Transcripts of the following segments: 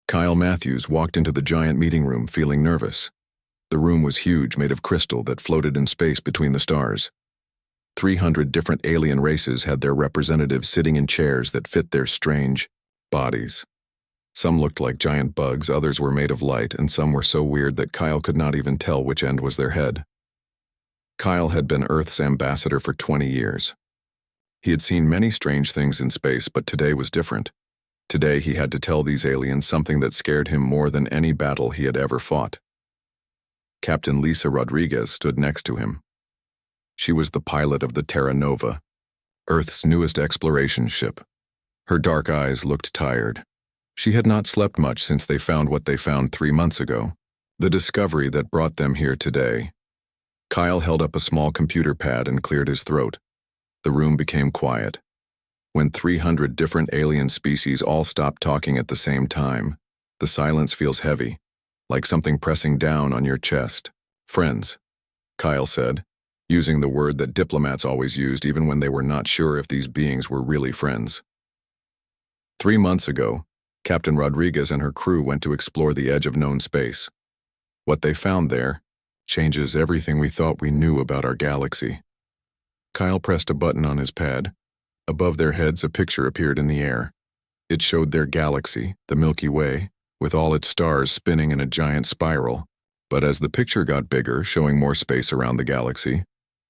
Kyle Matthews walked into the giant meeting room feeling nervous. The room was huge, made of crystal that floated in space between the stars. 300 different alien races had their representatives sitting in chairs that fit their strange bodies. Some looked like giant bugs, others were made of light, and some were so weird that Kyle could not even tell which end was their head. Kyle had been Earth's ambassador for 20 years. He had seen many strange things in space, but today was different. Today he had to tell these aliens something that scared him more than any battle he had ever fought. Captain Lisa Rodriguez stood next to him. She was the pilot of the Terra Nova, Earth's newest exploration ship. Her dark eyes looked tired. She had not slept much since they found what they found 3 months ago, the discovery that brought them here today. Kyle held up a small computer pad and cleared his throat. The room became quiet. When 300 different alien species all stop talking at the same time, the silence feels heavy, like something pressing down on your chest. Friends, Kyle said, using the word that diplomats always used even when they were not sure if these beings were really friends. 3 months ago, Captain Rodriguez and her crew went to explore the edge of known space. What they found there changes everything we thought we knew about our galaxy. Kyle pressed a button on his pad. Above their heads, a picture appeared in the air. It showed their galaxy, the Milky Way, with all its stars spinning in a giant spiral. But as the picture got bigger, showing more space around the galaxy,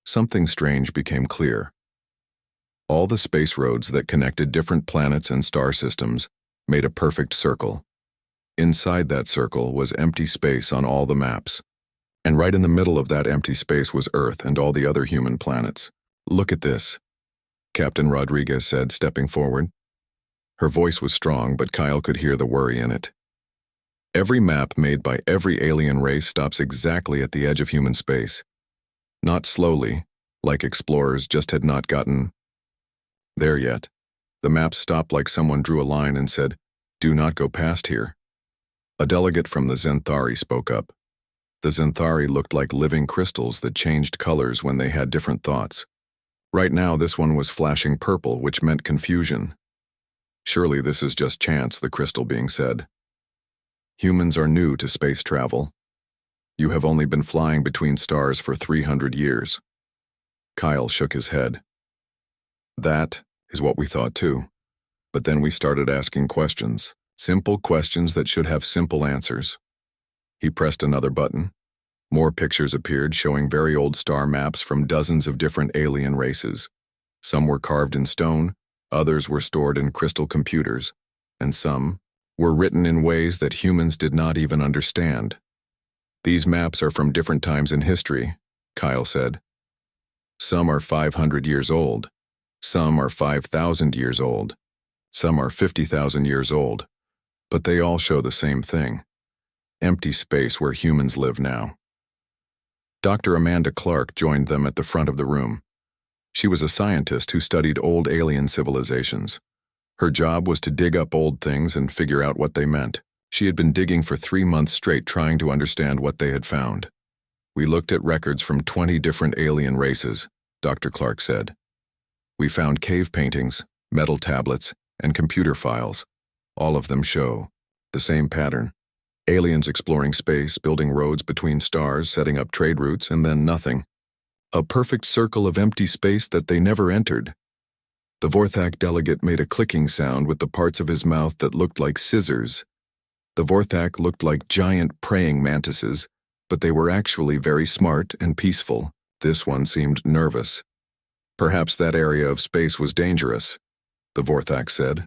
something strange became clear. All the space roads that connected different planets and star systems made a perfect circle. Inside that circle was empty space on all the maps. And right in the middle of that empty space was Earth and all the other human planets. "Look at this," Captain Rodriguez said, stepping forward. Her voice was strong, but Kyle could hear the worry in it. Every map made by every alien race stops exactly at the edge of human space. Not slowly, like explorers just had not gotten there yet. The maps stopped like someone drew a line and said, "Do not go past here." A delegate from the Zenthari spoke up. The Zenthari looked like living crystals that changed colors when they had different thoughts. Right now, this one was flashing purple, which meant confusion. "Surely this is just chance," the crystal being said. "Humans are new to space travel. You have only been flying between stars for 300 years. Kyle shook his head. "That is what we thought too. But then we started asking questions, simple questions that should have simple answers." He pressed another button. More pictures appeared showing very old star maps from dozens of different alien races. Some were carved in stone, others were stored in crystal computers, and some were written in ways that humans did not even understand. "These maps are from different times in history," Kyle said. "Some are 500 years old. Some are 5,000 years old. Some are 50,000 years old. But they all show the same thing. Empty space where humans live now." Dr. Amanda Clark joined them at the front of the room. She was a scientist who studied old alien civilizations. Her job was to dig up old things and figure out what they meant. She had been digging for 3 months straight trying to understand what they had found. "We looked at records from 20 different alien races," Dr. Clark said. "We found cave paintings, metal tablets, and computer files. All of them show the same pattern. Aliens exploring space, building roads between stars, setting up trade routes, and then nothing. A perfect circle of empty space that they never entered." The Vorthak delegate made a clicking sound with the parts of his mouth that looked like scissors. The Vorthak looked like giant praying mantises, but they were actually very smart and peaceful. This one seemed nervous. "Perhaps that area of space was dangerous," the Vorthak said.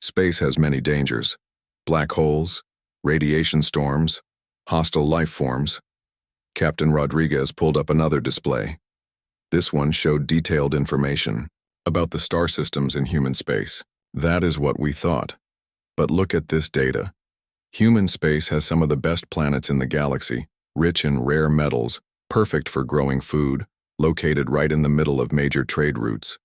"Space has many dangers. Black holes, radiation storms, hostile life forms." Captain Rodriguez pulled up another display. This one showed detailed information about the star systems in human space. "That is what we thought. But look at this data. Human space has some of the best planets in the galaxy, rich in rare metals, perfect for growing food, located right in the middle of major trade routes.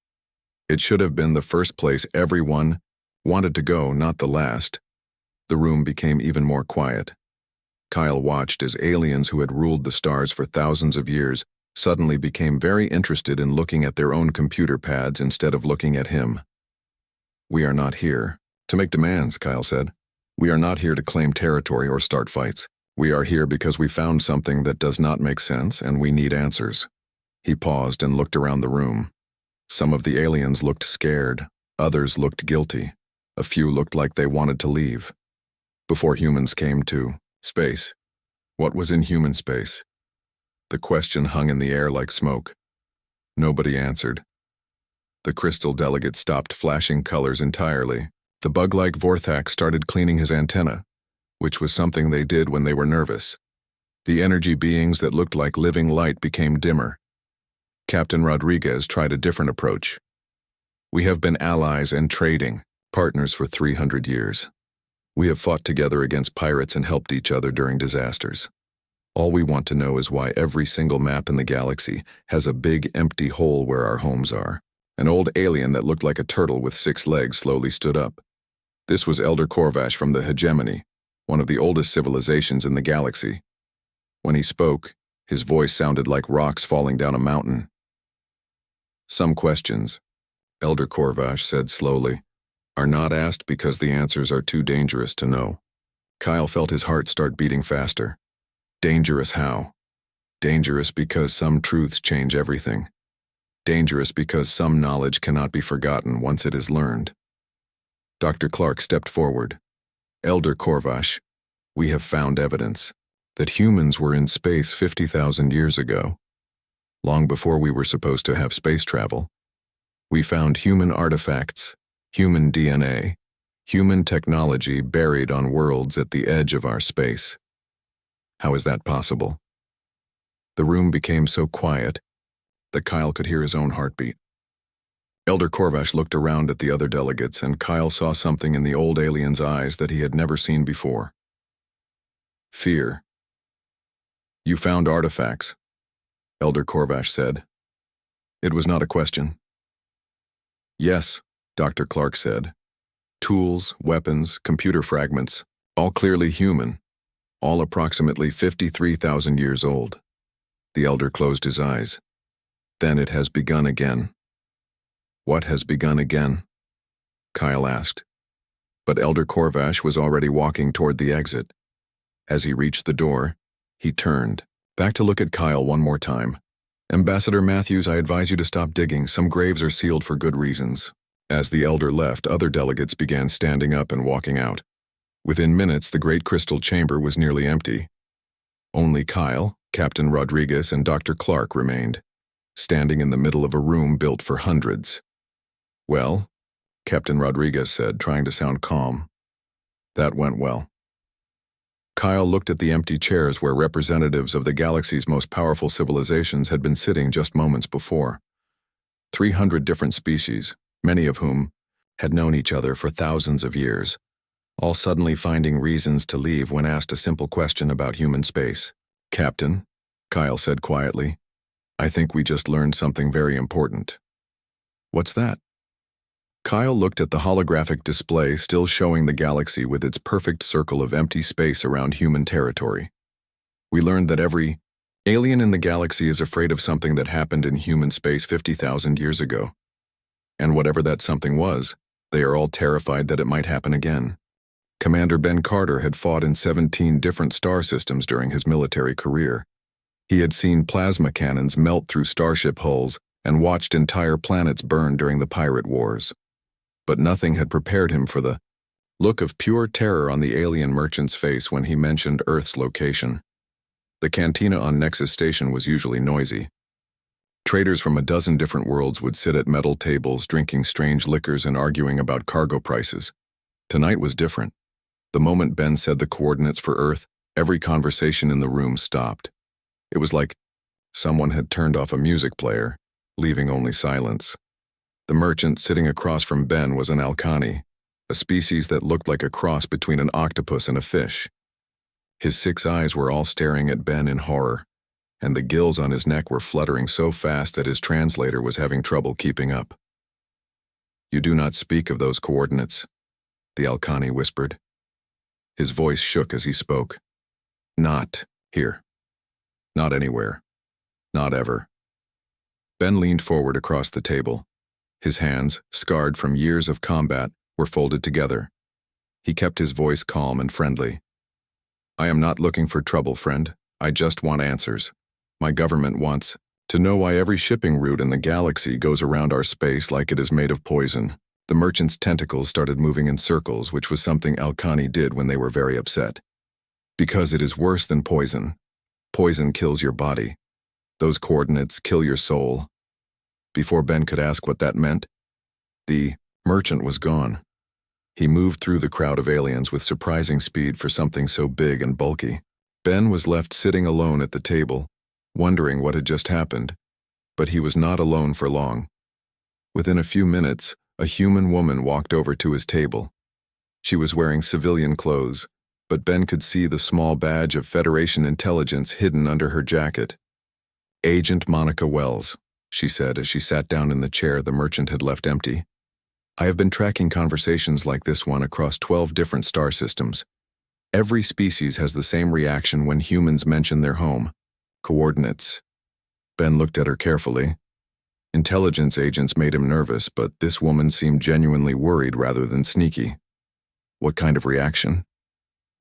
It should have been the first place everyone wanted to go, not the last." The room became even more quiet. Kyle watched as aliens who had ruled the stars for thousands of years suddenly became very interested in looking at their own computer pads instead of looking at him. "We are not here to make demands," Kyle said. We are not here to claim territory or start fights. We are here because we found something that does not make sense and we need answers." He paused and looked around the room. Some of the aliens looked scared, others looked guilty, a few looked like they wanted to leave. Before humans came to space, what was in human space? The question hung in the air like smoke. Nobody answered. The crystal delegate stopped flashing colors entirely. The bug-like Vorthak started cleaning his antenna, which was something they did when they were nervous. The energy beings that looked like living light became dimmer. Captain Rodriguez tried a different approach. "We have been allies and trading, partners for 300 years. We have fought together against pirates and helped each other during disasters. All we want to know is why every single map in the galaxy has a big empty hole where our homes are." An old alien that looked like a turtle with 6 legs slowly stood up. This was Elder Korvash from the Hegemony, one of the oldest civilizations in the galaxy. When he spoke, his voice sounded like rocks falling down a mountain. "Some questions," Elder Korvash said slowly, "are not asked because the answers are too dangerous to know." Kyle felt his heart start beating faster. Dangerous how? Dangerous because some truths change everything. Dangerous because some knowledge cannot be forgotten once it is learned. Dr. Clark stepped forward. "Elder Korvash, we have found evidence that humans were in space 50,000 years ago, long before we were supposed to have space travel. We found human artifacts, human DNA, human technology buried on worlds at the edge of our space. How is that possible?" The room became so quiet that Kyle could hear his own heartbeat. Elder Korvash looked around at the other delegates, and Kyle saw something in the old alien's eyes that he had never seen before. Fear. "You found artifacts," Elder Korvash said. It was not a question. "Yes," Dr. Clark said. "Tools, weapons, computer fragments, all clearly human, all approximately 53,000 years old." The elder closed his eyes. "Then it has begun again." "What has begun again?" Kyle asked. But Elder Korvash was already walking toward the exit. As he reached the door, he turned, back to look at Kyle one more time. "Ambassador Matthews, I advise you to stop digging. Some graves are sealed for good reasons." As the elder left, other delegates began standing up and walking out. Within minutes, the great crystal chamber was nearly empty. Only Kyle, Captain Rodriguez, and Dr. Clark remained, standing in the middle of a room built for hundreds. "Well," Captain Rodriguez said, trying to sound calm. "That went well." Kyle looked at the empty chairs where representatives of the galaxy's most powerful civilizations had been sitting just moments before. 300 different species, many of whom had known each other for thousands of years, all suddenly finding reasons to leave when asked a simple question about human space. "Captain," Kyle said quietly, "I think we just learned something very important." "What's that?" Kyle looked at the holographic display still showing the galaxy with its perfect circle of empty space around human territory. "We learned that every alien in the galaxy is afraid of something that happened in human space 50,000 years ago. And whatever that something was, they are all terrified that it might happen again." Commander Ben Carter had fought in 17 different star systems during his military career. He had seen plasma cannons melt through starship hulls and watched entire planets burn during the pirate wars. But nothing had prepared him for the look of pure terror on the alien merchant's face when he mentioned Earth's location. The cantina on Nexus Station was usually noisy. Traders from a dozen different worlds would sit at metal tables drinking strange liquors and arguing about cargo prices. Tonight was different. The moment Ben said the coordinates for Earth, every conversation in the room stopped. It was like someone had turned off a music player, leaving only silence. The merchant sitting across from Ben was an Alkani, a species that looked like a cross between an octopus and a fish. His 6 eyes were all staring at Ben in horror, and the gills on his neck were fluttering so fast that his translator was having trouble keeping up. "You do not speak of those coordinates," the Alkani whispered. His voice shook as he spoke. "Not here. Not anywhere. Not ever." Ben leaned forward across the table. His hands, scarred from years of combat, were folded together. He kept his voice calm and friendly. I am not looking for trouble, friend. I just want answers. My government wants to know why every shipping route in the galaxy goes around our space like it is made of poison. The merchant's tentacles started moving in circles, which was something Alkani did when they were very upset. Because it is worse than poison. Poison kills your body. Those coordinates kill your soul. Before Ben could ask what that meant, the merchant was gone. He moved through the crowd of aliens with surprising speed for something so big and bulky. Ben was left sitting alone at the table, wondering what had just happened. But he was not alone for long. Within a few minutes, a human woman walked over to his table. She was wearing civilian clothes, but Ben could see the small badge of Federation intelligence hidden under her jacket. Agent Monica Wells, she said as she sat down in the chair the merchant had left empty. I have been tracking conversations like this one across 12 different star systems. Every species has the same reaction when humans mention their home. Coordinates. Ben looked at her carefully. Intelligence agents made him nervous, but this woman seemed genuinely worried rather than sneaky. What kind of reaction?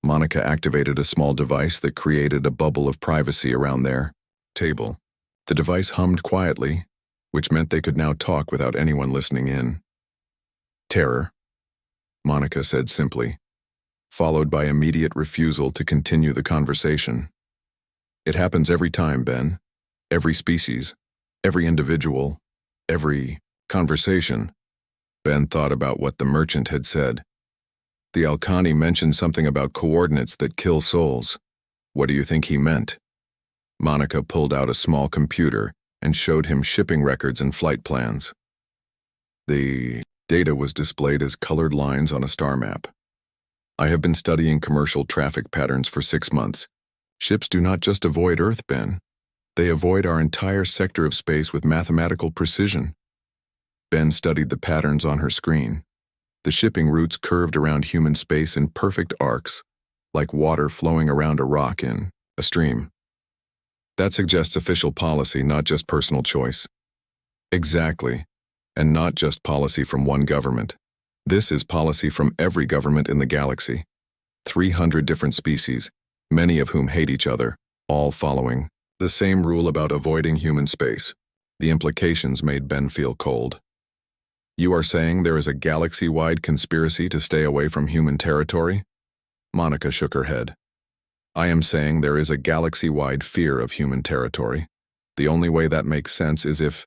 Monica activated a small device that created a bubble of privacy around their table. The device hummed quietly, which meant they could now talk without anyone listening in. Terror, Monica said simply, followed by immediate refusal to continue the conversation. It happens every time, Ben. Every species, every individual, every conversation. Ben thought about what the merchant had said. The Alkani mentioned something about coordinates that kill souls. What do you think he meant? Monica pulled out a small computer and showed him shipping records and flight plans. The data was displayed as colored lines on a star map. I have been studying commercial traffic patterns for 6 months. Ships do not just avoid Earth, Ben. They avoid our entire sector of space with mathematical precision. Ben studied the patterns on her screen. The shipping routes curved around human space in perfect arcs, like water flowing around a rock in a stream. That suggests official policy, not just personal choice. Exactly, and not just policy from one government. This is policy from every government in the galaxy. 300 different species, many of whom hate each other, all following the same rule about avoiding human space. The implications made Ben feel cold. You are saying there is a galaxy-wide conspiracy to stay away from human territory? Monica shook her head. I am saying there is a galaxy-wide fear of human territory. The only way that makes sense is if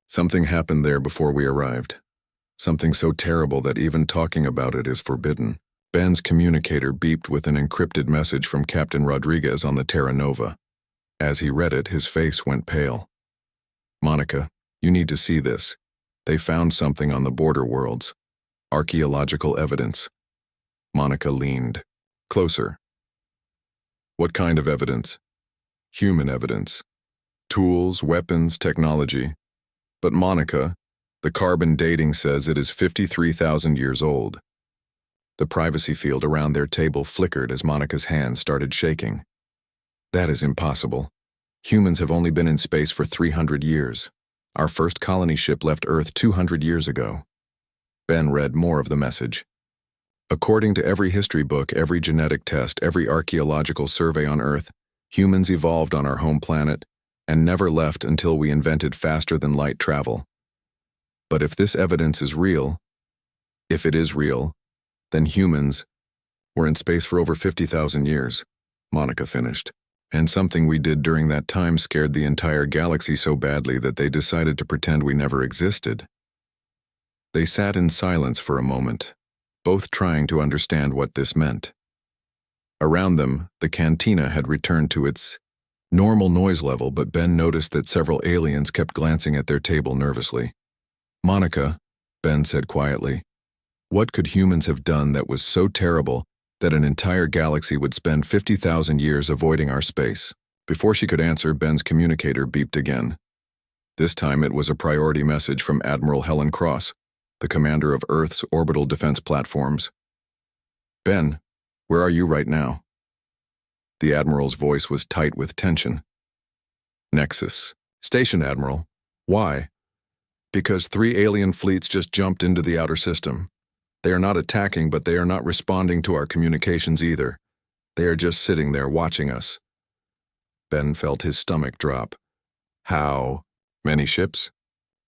something happened there before we arrived. Something so terrible that even talking about it is forbidden. Ben's communicator beeped with an encrypted message from Captain Rodriguez on the Terra Nova. As he read it, his face went pale. Monica, you need to see this. They found something on the border worlds. Archaeological evidence. Monica leaned closer. What kind of evidence? Human evidence. Tools, weapons, technology. But Monica, the carbon dating says it is 53,000 years old. The privacy field around their table flickered as Monica's hands started shaking. That is impossible. Humans have only been in space for 300 years. Our first colony ship left Earth 200 years ago. Ben read more of the message. According to every history book, every genetic test, every archaeological survey on Earth, humans evolved on our home planet and never left until we invented faster-than-light travel. But if this evidence is real, if it is real, then humans were in space for over 50,000 years, Monica finished. And something we did during that time scared the entire galaxy so badly that they decided to pretend we never existed. They sat in silence for a moment, both trying to understand what this meant. Around them, the cantina had returned to its normal noise level, but Ben noticed that several aliens kept glancing at their table nervously. Monica, Ben said quietly, what could humans have done that was so terrible that an entire galaxy would spend 50,000 years avoiding our space? Before she could answer, Ben's communicator beeped again. This time it was a priority message from Admiral Helen Cross, the commander of Earth's orbital defense platforms. Ben, where are you right now? The Admiral's voice was tight with tension. Nexus. Station, Admiral. Why? Because 3 alien fleets just jumped into the outer system. They are not attacking, but they are not responding to our communications either. They are just sitting there watching us. Ben felt his stomach drop. How many ships?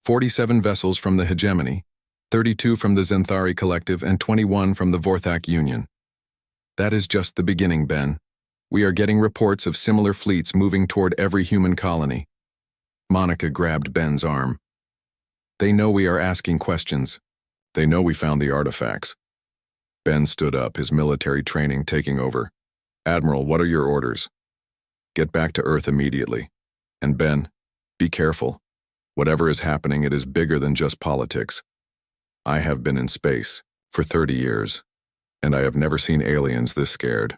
47 vessels from the hegemony, 32 from the Zenthari Collective, and 21 from the Vorthak Union. That is just the beginning, Ben. We are getting reports of similar fleets moving toward every human colony. Monica grabbed Ben's arm. They know we are asking questions. They know we found the artifacts. Ben stood up, his military training taking over. Admiral, what are your orders? Get back to Earth immediately. And Ben, be careful. Whatever is happening, it is bigger than just politics. I have been in space for 30 years, and I have never seen aliens this scared.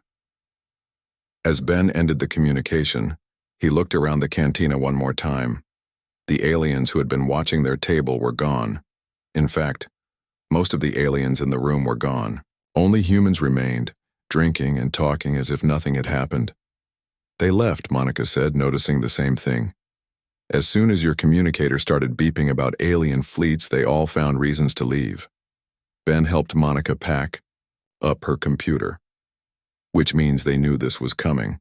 As Ben ended the communication, he looked around the cantina one more time. The aliens who had been watching their table were gone. In fact, most of the aliens in the room were gone. Only humans remained, drinking and talking as if nothing had happened. They left, Monica said, noticing the same thing. As soon as your communicator started beeping about alien fleets, they all found reasons to leave. Ben helped Monica pack up her computer, which means they knew this was coming.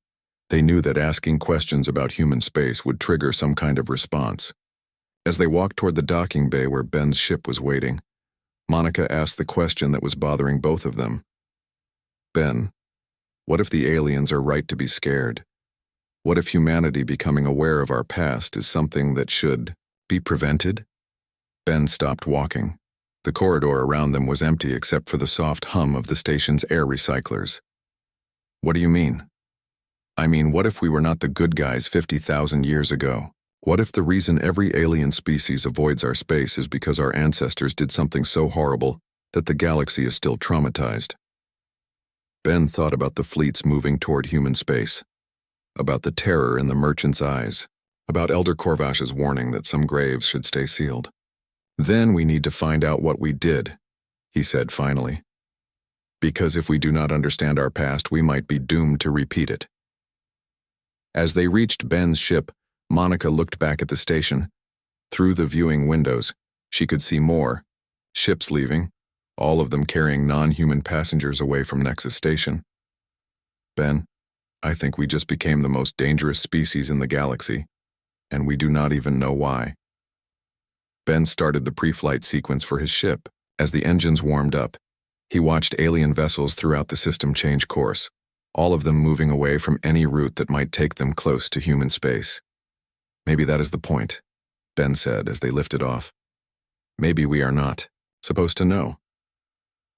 They knew that asking questions about human space would trigger some kind of response. As they walked toward the docking bay where Ben's ship was waiting, Monica asked the question that was bothering both of them. Ben, what if the aliens are right to be scared? What if humanity becoming aware of our past is something that should be prevented? Ben stopped walking. The corridor around them was empty except for the soft hum of the station's air recyclers. What do you mean? I mean, what if we were not the good guys 50,000 years ago? What if the reason every alien species avoids our space is because our ancestors did something so horrible that the galaxy is still traumatized? Ben thought about the fleets moving toward human space, about the terror in the merchant's eyes, about Elder Korvash's warning that some graves should stay sealed. Then we need to find out what we did, he said finally. Because if we do not understand our past, we might be doomed to repeat it. As they reached Ben's ship, Monica looked back at the station. Through the viewing windows, she could see more ships leaving, all of them carrying non-human passengers away from Nexus Station. Ben, I think we just became the most dangerous species in the galaxy, and we do not even know why. Ben started the pre-flight sequence for his ship. As the engines warmed up, he watched alien vessels throughout the system change course, all of them moving away from any route that might take them close to human space. Maybe that is the point, Ben said as they lifted off. Maybe we are not supposed to know.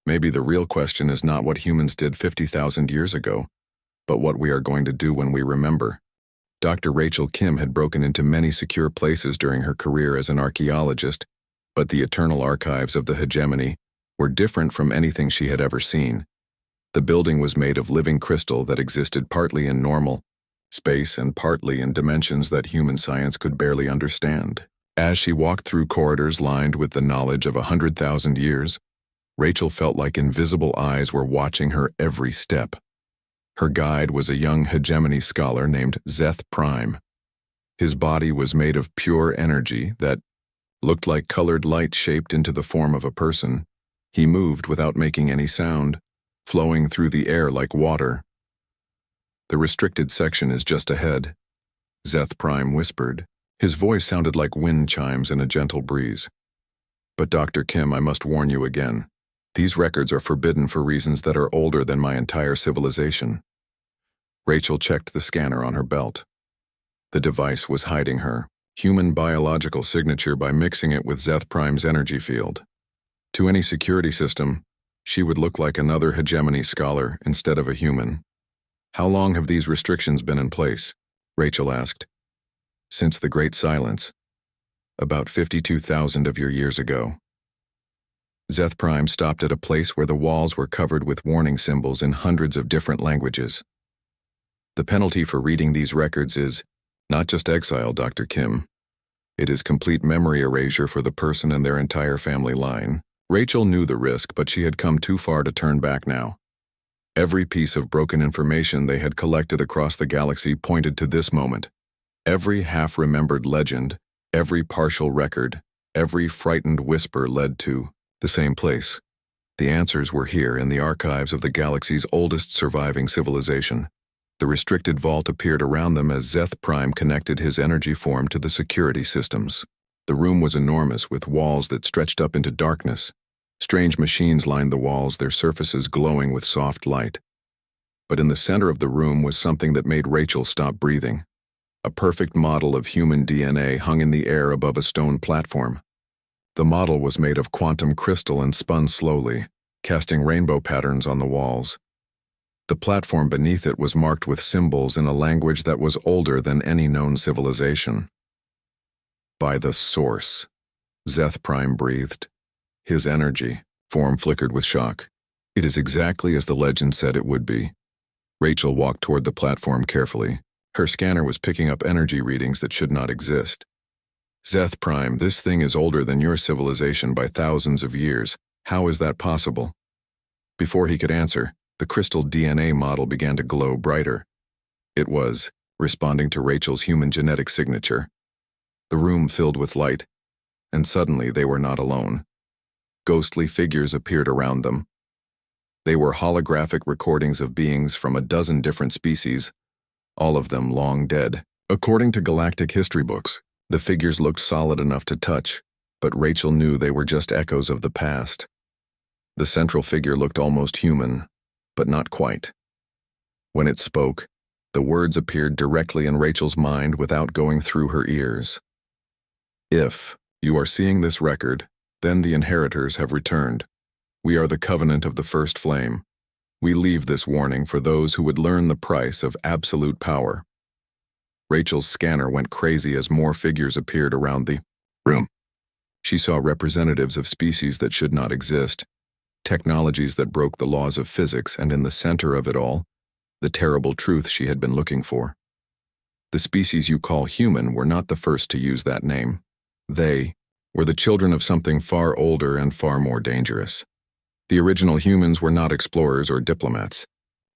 Maybe the real question is not what humans did 50,000 years ago, but what we are going to do when we remember. Dr. Rachel Kim had broken into many secure places during her career as an archaeologist, but the eternal archives of the hegemony were different from anything she had ever seen. The building was made of living crystal that existed partly in normal space and partly in dimensions that human science could barely understand. As she walked through corridors lined with the knowledge of 100,000 years, Rachel felt like invisible eyes were watching her every step. Her guide was a young hegemony scholar named Zeth Prime. His body was made of pure energy that looked like colored light shaped into the form of a person. He moved without making any sound, flowing through the air like water. The restricted section is just ahead, Zeth Prime whispered. His voice sounded like wind chimes in a gentle breeze. But Dr. Kim, I must warn you again. These records are forbidden for reasons that are older than my entire civilization. Rachel checked the scanner on her belt. The device was hiding her human biological signature by mixing it with Zeth Prime's energy field. To any security system, she would look like another hegemony scholar instead of a human. How long have these restrictions been in place? Rachel asked. Since the Great Silence. About 52,000 of your years ago. Zeth Prime stopped at a place where the walls were covered with warning symbols in hundreds of different languages. The penalty for reading these records is not just exile, Dr. Kim. It is complete memory erasure for the person and their entire family line. Rachel knew the risk, but she had come too far to turn back now. Every piece of broken information they had collected across the galaxy pointed to this moment. Every half-remembered legend, every partial record, every frightened whisper led to the same place. The answers were here in the archives of the galaxy's oldest surviving civilization. The restricted vault appeared around them as Zeth Prime connected his energy form to the security systems. The room was enormous, with walls that stretched up into darkness. Strange machines lined the walls, their surfaces glowing with soft light. But in the center of the room was something that made Rachel stop breathing. A perfect model of human DNA hung in the air above a stone platform. The model was made of quantum crystal and spun slowly, casting rainbow patterns on the walls. The platform beneath it was marked with symbols in a language that was older than any known civilization. By the source, Zeth Prime breathed. His energy form flickered with shock. It is exactly as the legend said it would be. Rachel walked toward the platform carefully. Her scanner was picking up energy readings that should not exist. Zeth Prime, this thing is older than your civilization by thousands of years. How is that possible? Before he could answer, the crystal DNA model began to glow brighter. It was responding to Rachel's human genetic signature. The room filled with light, and suddenly they were not alone. Ghostly figures appeared around them. They were holographic recordings of beings from a dozen different species, all of them long dead. According to galactic history books, the figures looked solid enough to touch, but Rachel knew they were just echoes of the past. The central figure looked almost human, but not quite. When it spoke, the words appeared directly in Rachel's mind without going through her ears. If you are seeing this record, then the inheritors have returned. We are the covenant of the first flame. We leave this warning for those who would learn the price of absolute power. Rachel's scanner went crazy as more figures appeared around the room. She saw representatives of species that should not exist, technologies that broke the laws of physics, and in the center of it all, the terrible truth she had been looking for. The species you call human were not the first to use that name. They were the children of something far older and far more dangerous. The original humans were not explorers or diplomats.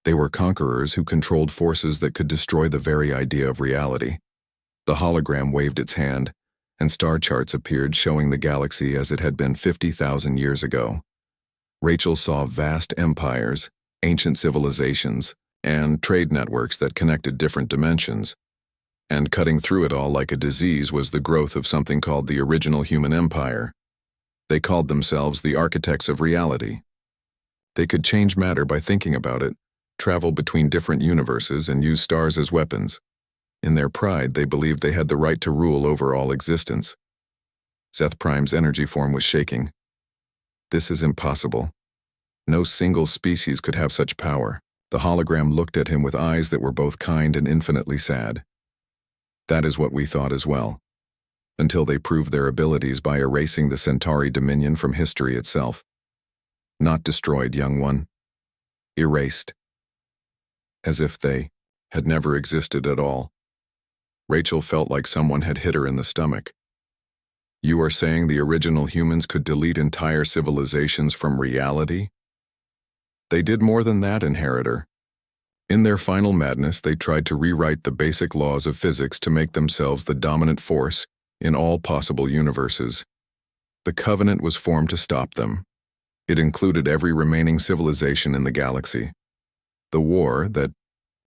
They were conquerors who controlled forces that could destroy the very idea of reality. The hologram waved its hand, and star charts appeared showing the galaxy as it had been 50,000 years ago. Rachel saw vast empires, ancient civilizations, and trade networks that connected different dimensions. And cutting through it all like a disease was the growth of something called the original human empire. They called themselves the architects of reality. They could change matter by thinking about it, travel between different universes, and use stars as weapons. In their pride, they believed they had the right to rule over all existence. Zeth Prime's energy form was shaking. This is impossible. No single species could have such power. The hologram looked at him with eyes that were both kind and infinitely sad. That is what we thought as well, until they proved their abilities by erasing the Centauri dominion from history itself. Not destroyed, young one. Erased. As if they had never existed at all. Rachel felt like someone had hit her in the stomach. You are saying the original humans could delete entire civilizations from reality? They did more than that, inheritor. In their final madness, they tried to rewrite the basic laws of physics to make themselves the dominant force in all possible universes. The Covenant was formed to stop them. It included every remaining civilization in the galaxy. The war that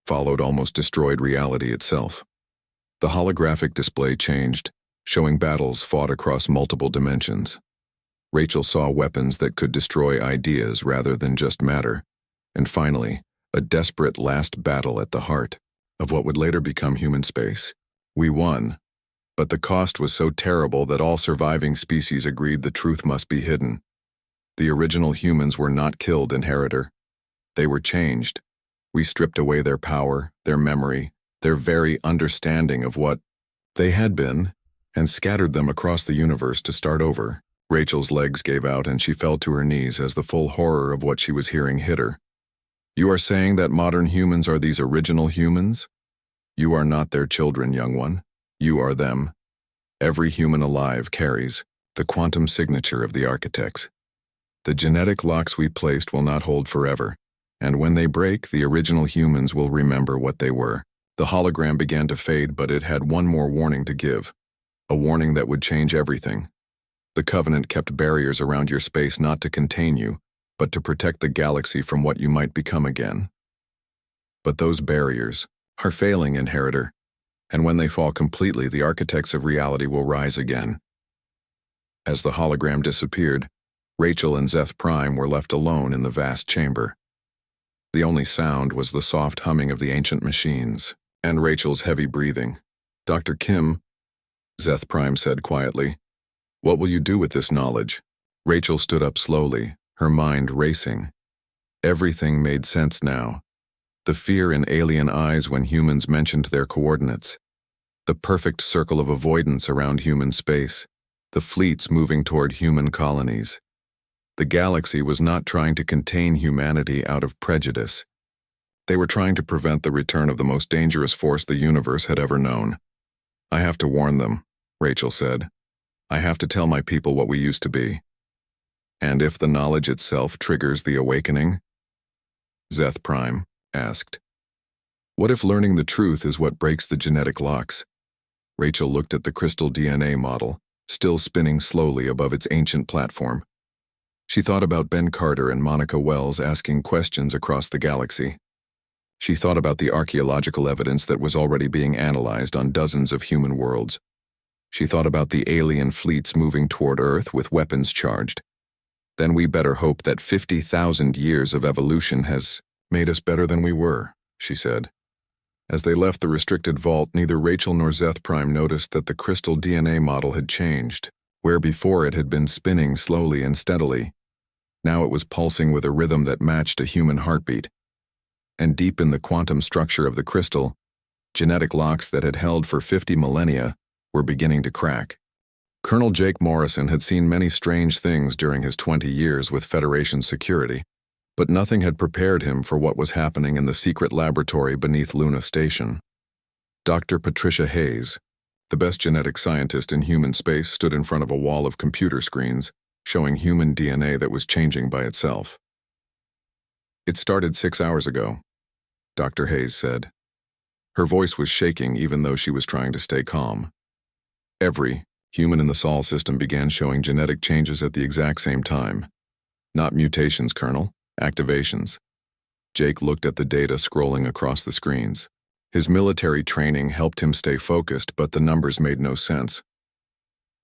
followed almost destroyed reality itself. The holographic display changed, showing battles fought across multiple dimensions. Rachel saw weapons that could destroy ideas rather than just matter, and finally, a desperate last battle at the heart of what would later become human space. We won, but the cost was so terrible that all surviving species agreed the truth must be hidden. The original humans were not killed, inheritor. They were changed. We stripped away their power, their memory, their very understanding of what they had been, and scattered them across the universe to start over. Rachel's legs gave out and she fell to her knees as the full horror of what she was hearing hit her. You are saying that modern humans are these original humans? You are not their children, young one. You are them. Every human alive carries the quantum signature of the architects. The genetic locks we placed will not hold forever, and when they break, the original humans will remember what they were. The hologram began to fade, but it had one more warning to give. A warning that would change everything. The Covenant kept barriers around your space not to contain you, but to protect the galaxy from what you might become again. But those barriers are failing, Inheritor, and when they fall completely, the architects of reality will rise again. As the hologram disappeared, Rachel and Zeth Prime were left alone in the vast chamber. The only sound was the soft humming of the ancient machines, and Rachel's heavy breathing. "Dr. Kim," Zeth Prime said quietly, "what will you do with this knowledge?" Rachel stood up slowly, her mind racing. Everything made sense now. The fear in alien eyes when humans mentioned their coordinates. The perfect circle of avoidance around human space. The fleets moving toward human colonies. The galaxy was not trying to contain humanity out of prejudice. They were trying to prevent the return of the most dangerous force the universe had ever known. "I have to warn them," Rachel said. "I have to tell my people what we used to be." "And if the knowledge itself triggers the awakening?" Zeth Prime asked. "What if learning the truth is what breaks the genetic locks?" Rachel looked at the crystal DNA model, still spinning slowly above its ancient platform. She thought about Ben Carter and Monica Wells asking questions across the galaxy. She thought about the archaeological evidence that was already being analyzed on dozens of human worlds. She thought about the alien fleets moving toward Earth with weapons charged. "Then we better hope that 50,000 years of evolution has made us better than we were," she said. As they left the restricted vault, neither Rachel nor Zeth Prime noticed that the crystal DNA model had changed. Where before it had been spinning slowly and steadily, now it was pulsing with a rhythm that matched a human heartbeat. And deep in the quantum structure of the crystal, genetic locks that had held for 50 millennia were beginning to crack. Colonel Jake Morrison had seen many strange things during his 20 years with Federation security, but nothing had prepared him for what was happening in the secret laboratory beneath Luna Station. Dr. Patricia Hayes, the best genetic scientist in human space, stood in front of a wall of computer screens, showing human DNA that was changing by itself. "It started 6 hours ago," Dr. Hayes said. Her voice was shaking even though she was trying to stay calm. "Every human in the Sol system began showing genetic changes at the exact same time. Not mutations, Colonel, activations." Jake looked at the data scrolling across the screens. His military training helped him stay focused, but the numbers made no sense.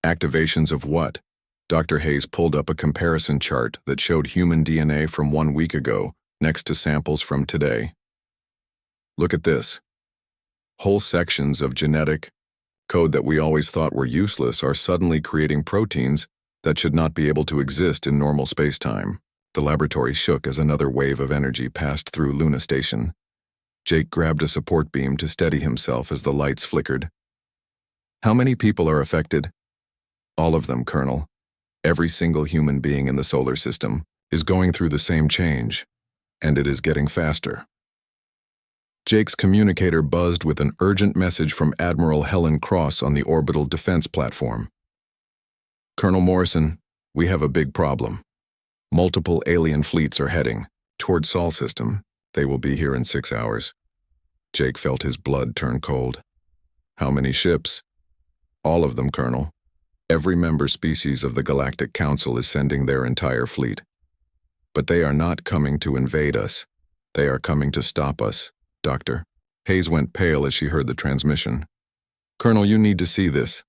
"Activations of what?" Dr. Hayes pulled up a comparison chart that showed human DNA from 1 week ago next to samples from today. "Look at this. Whole sections of genetic code that we always thought were useless are suddenly creating proteins that should not be able to exist in normal space-time." The laboratory shook as another wave of energy passed through Luna Station. Jake grabbed a support beam to steady himself as the lights flickered. "How many people are affected?" "All of them, Colonel. Every single human being in the solar system is going through the same change, and it is getting faster." Jake's communicator buzzed with an urgent message from Admiral Helen Cross on the orbital defense platform. "Colonel Morrison, we have a big problem. Multiple alien fleets are heading toward Sol system. They will be here in 6 hours. Jake felt his blood turn cold. "How many ships?" "All of them, Colonel. Every member species of the Galactic Council is sending their entire fleet. But they are not coming to invade us. They are coming to stop us, Doctor." Hayes went pale as she heard the transmission. "Colonel, you need to see this."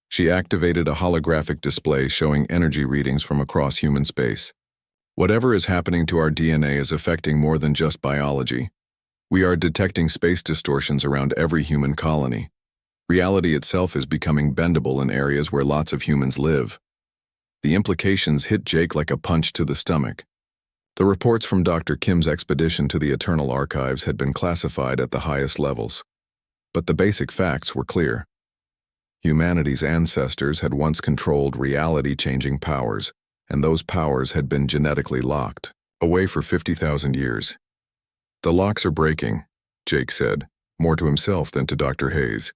She activated a holographic display showing energy readings from across human space. "Whatever is happening to our DNA is affecting more than just biology. We are detecting space distortions around every human colony. Reality itself is becoming bendable in areas where lots of humans live." The implications hit Jake like a punch to the stomach. The reports from Dr. Kim's expedition to the Eternal Archives had been classified at the highest levels. But the basic facts were clear. Humanity's ancestors had once controlled reality-changing powers, and those powers had been genetically locked away for 50,000 years. "The locks are breaking," Jake said, more to himself than to Dr. Hayes.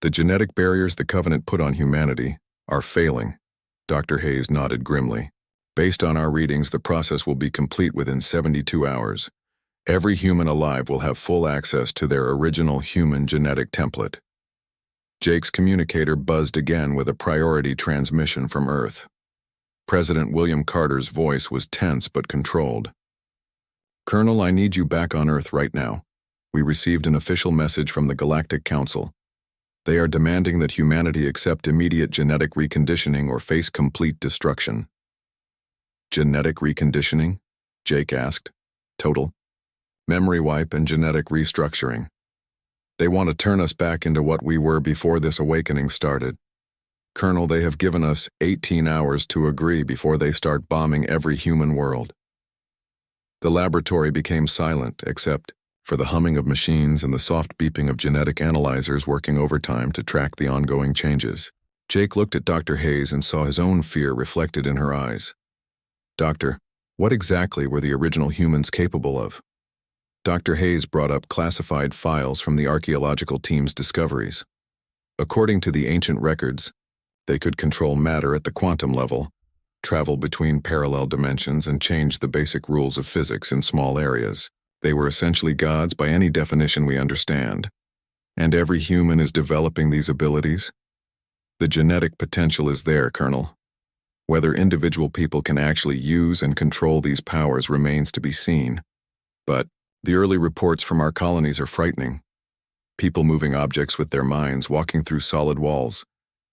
"The genetic barriers the Covenant put on humanity are failing." Dr. Hayes nodded grimly. "Based on our readings, the process will be complete within 72 hours. Every human alive will have full access to their original human genetic template." Jake's communicator buzzed again with a priority transmission from Earth. President William Carter's voice was tense but controlled. "Colonel, I need you back on Earth right now. We received an official message from the Galactic Council. They are demanding that humanity accept immediate genetic reconditioning or face complete destruction." "Genetic reconditioning?" Jake asked. "Total memory wipe and genetic restructuring. They want to turn us back into what we were before this awakening started. Colonel, they have given us 18 hours to agree before they start bombing every human world." The laboratory became silent, except for the humming of machines and the soft beeping of genetic analyzers working overtime to track the ongoing changes. Jake looked at Dr. Hayes and saw his own fear reflected in her eyes. "Doctor, what exactly were the original humans capable of?" Dr. Hayes brought up classified files from the archaeological team's discoveries. According to the ancient records, they could control matter at the quantum level, travel between parallel dimensions, and change the basic rules of physics in small areas. They were essentially gods by any definition we understand. And every human is developing these abilities? The genetic potential is there, Colonel. Whether individual people can actually use and control these powers remains to be seen. But the early reports from our colonies are frightening. People moving objects with their minds, walking through solid walls,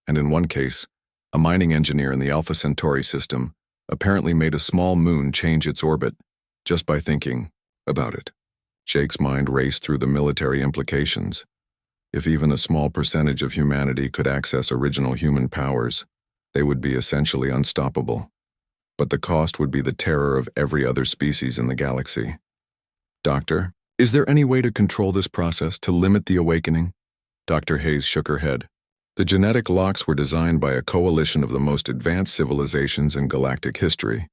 and in one case, a mining engineer in the Alpha Centauri system apparently made a small moon change its orbit just by thinking about it. Jake's mind raced through the military implications. If even a small percentage of humanity could access original human powers, they would be essentially unstoppable. But the cost would be the terror of every other species in the galaxy. "Doctor, is there any way to control this process, to limit the awakening?" Dr. Hayes shook her head. "The genetic locks were designed by a coalition of the most advanced civilizations in galactic history.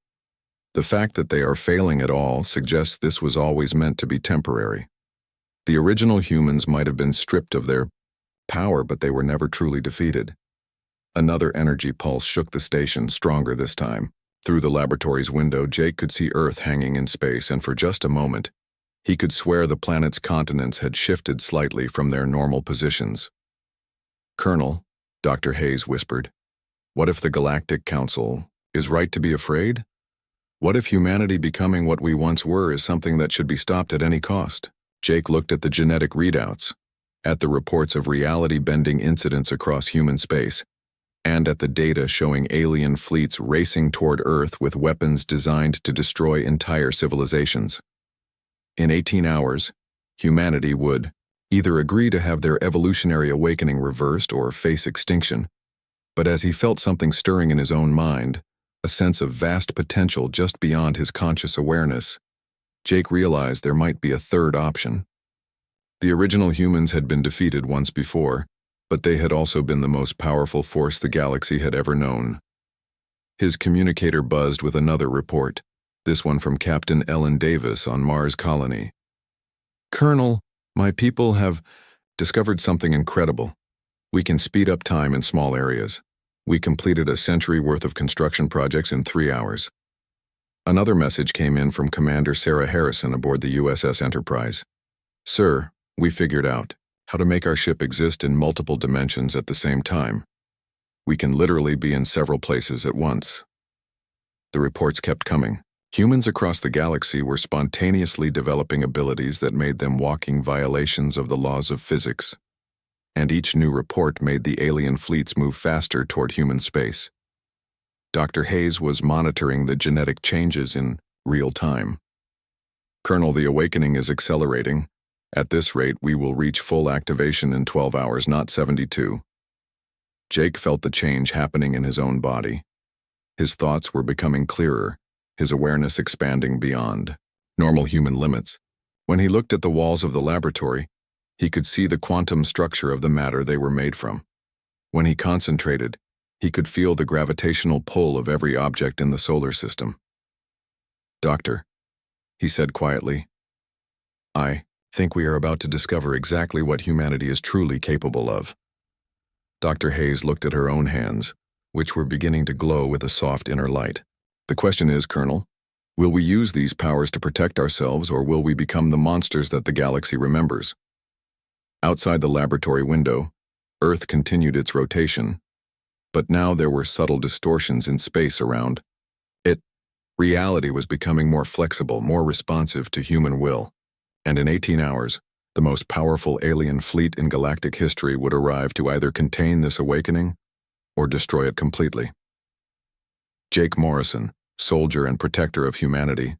The fact that they are failing at all suggests this was always meant to be temporary. The original humans might have been stripped of their power, but they were never truly defeated." Another energy pulse shook the station, stronger this time. Through the laboratory's window, Jake could see Earth hanging in space, and for just a moment, he could swear the planet's continents had shifted slightly from their normal positions. "Colonel," Dr. Hayes whispered, "what if the Galactic Council is right to be afraid? What if humanity becoming what we once were is something that should be stopped at any cost?" Jake looked at the genetic readouts, at the reports of reality-bending incidents across human space, and at the data showing alien fleets racing toward Earth with weapons designed to destroy entire civilizations. In 18 hours, humanity would either agree to have their evolutionary awakening reversed or face extinction. But as he felt something stirring in his own mind, a sense of vast potential just beyond his conscious awareness, Jake realized there might be a third option. The original humans had been defeated once before, but they had also been the most powerful force the galaxy had ever known. His communicator buzzed with another report, this one from Captain Ellen Davis on Mars Colony. "Colonel, my people have discovered something incredible. We can speed up time in small areas. We completed a century worth of construction projects in 3 hours." Another message came in from Commander Sarah Harrison aboard the USS Enterprise. "Sir, we figured out how to make our ship exist in multiple dimensions at the same time. We can literally be in several places at once." The reports kept coming. Humans across the galaxy were spontaneously developing abilities that made them walking violations of the laws of physics. And each new report made the alien fleets move faster toward human space. Dr. Hayes was monitoring the genetic changes in real time. "Colonel, the awakening is accelerating. At this rate, we will reach full activation in 12 hours, not 72. Jake felt the change happening in his own body. His thoughts were becoming clearer, his awareness expanding beyond normal human limits. When he looked at the walls of the laboratory, he could see the quantum structure of the matter they were made from. When he concentrated, he could feel the gravitational pull of every object in the solar system. "Doctor," he said quietly, "I think we are about to discover exactly what humanity is truly capable of." Dr. Hayes looked at her own hands, which were beginning to glow with a soft inner light. "The question is, Colonel, will we use these powers to protect ourselves, or will we become the monsters that the galaxy remembers?" Outside the laboratory window, Earth continued its rotation, but now there were subtle distortions in space around, Reality was becoming more flexible, more responsive to human will. And in 18 hours, the most powerful alien fleet in galactic history would arrive to either contain this awakening or destroy it completely. Jake Morrison, soldier and protector of humanity,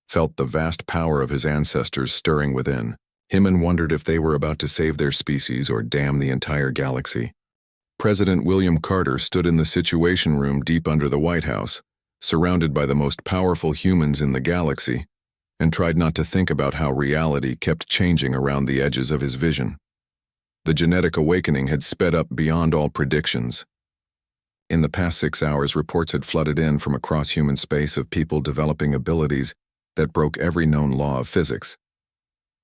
felt the vast power of his ancestors stirring within him and wondered if they were about to save their species or damn the entire galaxy. President William Carter stood in the Situation Room deep under the White House, surrounded by the most powerful humans in the galaxy, and tried not to think about how reality kept changing around the edges of his vision. The genetic awakening had sped up beyond all predictions. In the past 6 hours, reports had flooded in from across human space of people developing abilities that broke every known law of physics.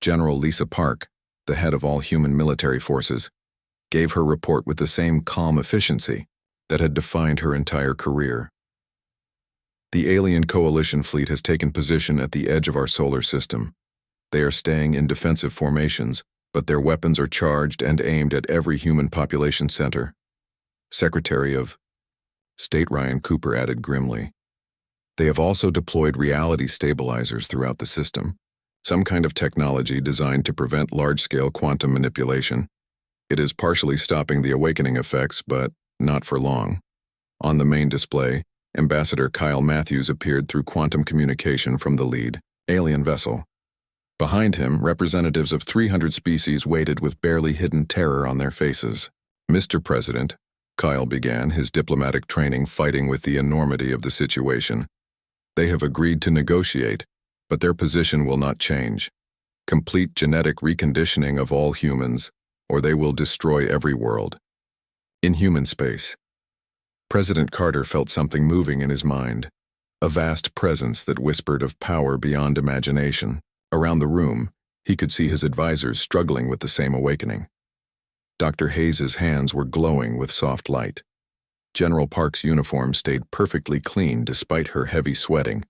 General Lisa Park, the head of all human military forces, gave her report with the same calm efficiency that had defined her entire career. The alien coalition fleet has taken position at the edge of our solar system. They are staying in defensive formations, but their weapons are charged and aimed at every human population center. Secretary of State Ryan Cooper added grimly. They have also deployed reality stabilizers throughout the system, some kind of technology designed to prevent large-scale quantum manipulation. It is partially stopping the awakening effects, but not for long. On the main display, Ambassador Kyle Matthews appeared through quantum communication from the lead alien vessel. Behind him, representatives of 300 species waited with barely hidden terror on their faces. Mr. President, Kyle began his diplomatic training fighting with the enormity of the situation. They have agreed to negotiate, but their position will not change. Complete genetic reconditioning of all humans, or they will destroy every world. In human space, President Carter felt something moving in his mind, a vast presence that whispered of power beyond imagination. Around the room, he could see his advisors struggling with the same awakening. Dr. Hayes's hands were glowing with soft light. General Park's uniform stayed perfectly clean despite her heavy sweating,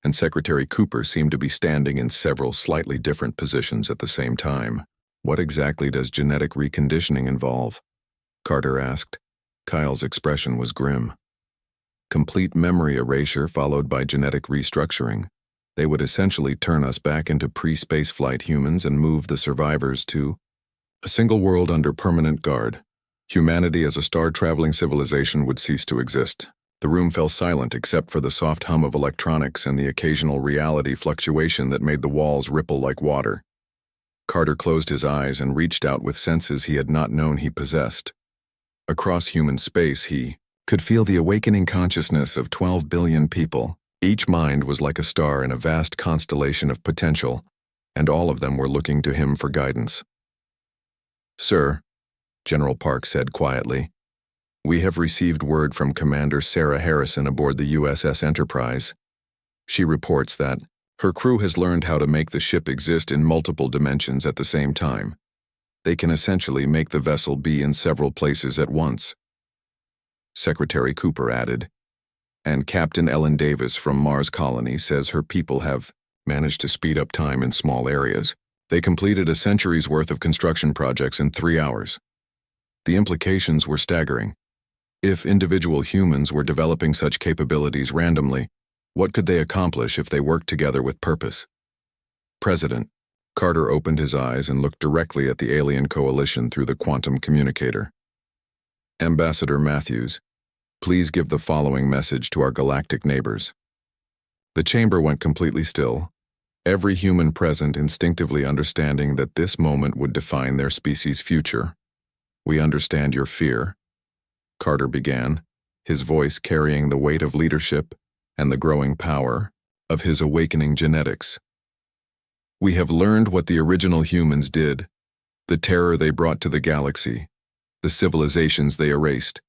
and Secretary Cooper seemed to be standing in several slightly different positions at the same time. What exactly does genetic reconditioning involve? Carter asked. Kyle's expression was grim. Complete memory erasure followed by genetic restructuring. They would essentially turn us back into pre-spaceflight humans and move the survivors to a single world under permanent guard. Humanity as a star-traveling civilization would cease to exist. The room fell silent except for the soft hum of electronics and the occasional reality fluctuation that made the walls ripple like water. Carter closed his eyes and reached out with senses he had not known he possessed. Across human space, he could feel the awakening consciousness of 12 billion people. Each mind was like a star in a vast constellation of potential, and all of them were looking to him for guidance. Sir, General Park said quietly, we have received word from Commander Sarah Harrison aboard the USS Enterprise. She reports that her crew has learned how to make the ship exist in multiple dimensions at the same time. They can essentially make the vessel be in several places at once. Secretary Cooper added, and Captain Ellen Davis from Mars Colony says her people have managed to speed up time in small areas. They completed a century's worth of construction projects in 3 hours. The implications were staggering. If individual humans were developing such capabilities randomly, what could they accomplish if they worked together with purpose? President, Carter opened his eyes and looked directly at the alien coalition through the quantum communicator. Ambassador Matthews, please give the following message to our galactic neighbors. The chamber went completely still, every human present instinctively understanding that this moment would define their species' future. We understand your fear, Carter began, his voice carrying the weight of leadership and the growing power of his awakening genetics. We have learned what the original humans did, the terror they brought to the galaxy, the civilizations they erased.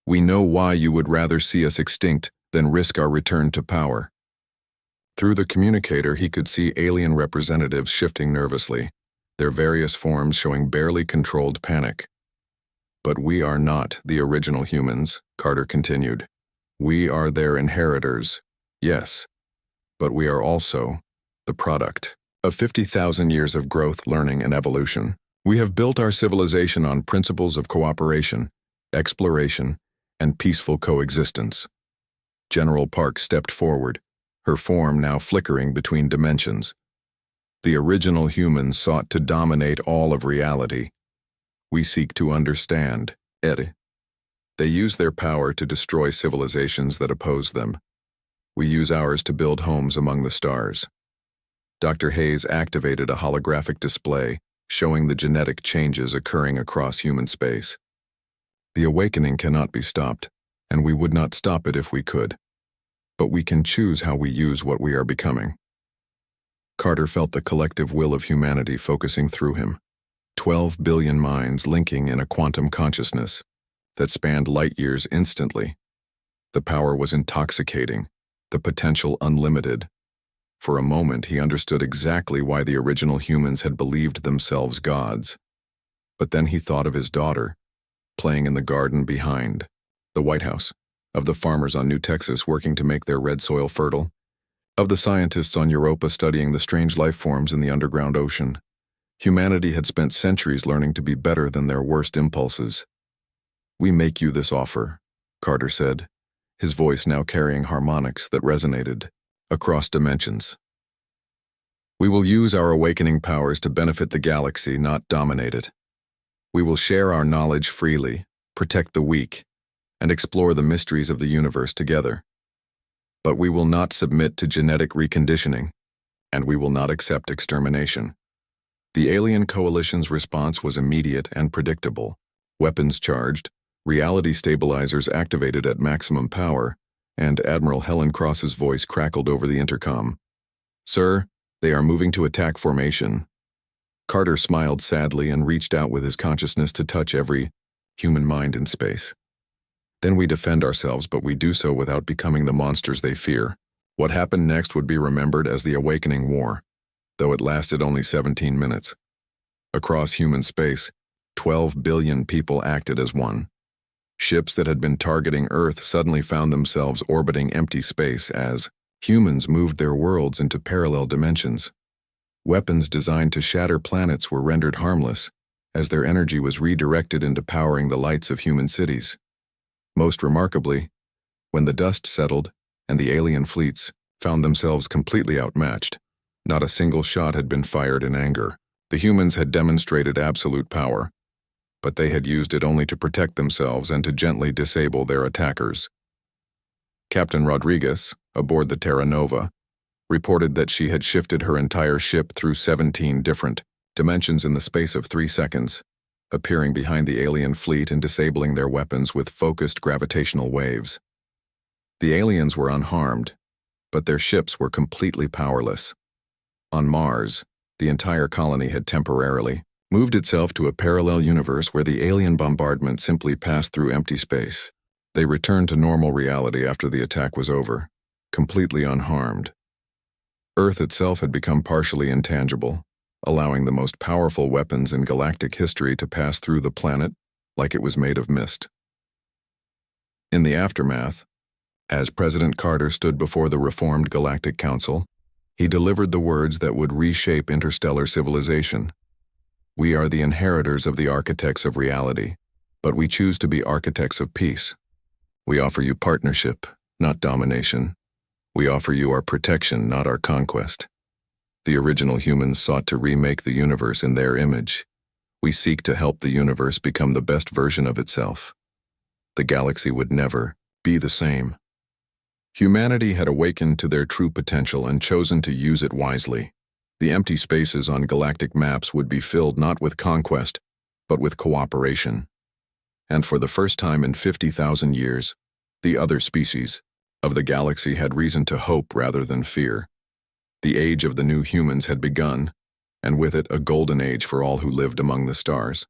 We know why you would rather see us extinct than risk our return to power. Through the communicator, he could see alien representatives shifting nervously, their various forms showing barely controlled panic. But we are not the original humans, Carter continued. We are their inheritors, yes, but we are also the product of 50,000 years of growth, learning, and evolution. We have built our civilization on principles of cooperation, exploration, and peaceful coexistence. General Park stepped forward, her form now flickering between dimensions. The original humans sought to dominate all of reality. We seek to understand, Ed. They use their power to destroy civilizations that oppose them. We use ours to build homes among the stars. Dr. Hayes activated a holographic display showing the genetic changes occurring across human space. The awakening cannot be stopped, and we would not stop it if we could. But we can choose how we use what we are becoming. Carter felt the collective will of humanity focusing through him. 12 billion minds linking in a quantum consciousness that spanned light years instantly. The power was intoxicating, the potential unlimited. For a moment, he understood exactly why the original humans had believed themselves gods. But then he thought of his daughter, playing in the garden behind the White House, of the farmers on New Texas working to make their red soil fertile, of the scientists on Europa studying the strange life forms in the underground ocean. Humanity had spent centuries learning to be better than their worst impulses. "We make you this offer," Carter said, his voice now carrying harmonics that resonated across dimensions. "We will use our awakening powers to benefit the galaxy, not dominate it. We will share our knowledge freely, protect the weak, and explore the mysteries of the universe together. But we will not submit to genetic reconditioning, and we will not accept extermination." The alien coalition's response was immediate and predictable. Weapons charged, reality stabilizers activated at maximum power, and Admiral Helen Cross's voice crackled over the intercom. "Sir, they are moving to attack formation." Carter smiled sadly and reached out with his consciousness to touch every human mind in space. "Then we defend ourselves, but we do so without becoming the monsters they fear." What happened next would be remembered as the Awakening War, though it lasted only 17 minutes. Across human space, 12 billion people acted as one. Ships that had been targeting Earth suddenly found themselves orbiting empty space as humans moved their worlds into parallel dimensions. Weapons designed to shatter planets were rendered harmless, as their energy was redirected into powering the lights of human cities. Most remarkably, when the dust settled and the alien fleets found themselves completely outmatched, not a single shot had been fired in anger. The humans had demonstrated absolute power, but they had used it only to protect themselves and to gently disable their attackers. Captain Rodriguez, aboard the Terra Nova, reported that she had shifted her entire ship through 17 different dimensions in the space of 3 seconds, appearing behind the alien fleet and disabling their weapons with focused gravitational waves. The aliens were unharmed, but their ships were completely powerless. On Mars, the entire colony had temporarily moved itself to a parallel universe where the alien bombardment simply passed through empty space. They returned to normal reality after the attack was over, completely unharmed. Earth itself had become partially intangible, allowing the most powerful weapons in galactic history to pass through the planet like it was made of mist. In the aftermath, as President Carter stood before the reformed Galactic Council, he delivered the words that would reshape interstellar civilization. "We are the inheritors of the architects of reality, but we choose to be architects of peace. We offer you partnership, not domination. We offer you our protection, not our conquest. The original humans sought to remake the universe in their image. We seek to help the universe become the best version of itself. The galaxy would never be the same." Humanity had awakened to their true potential and chosen to use it wisely. The empty spaces on galactic maps would be filled not with conquest, but with cooperation. And for the first time in 50,000 years, the other species of the galaxy had reason to hope rather than fear. The age of the new humans had begun, and with it a golden age for all who lived among the stars.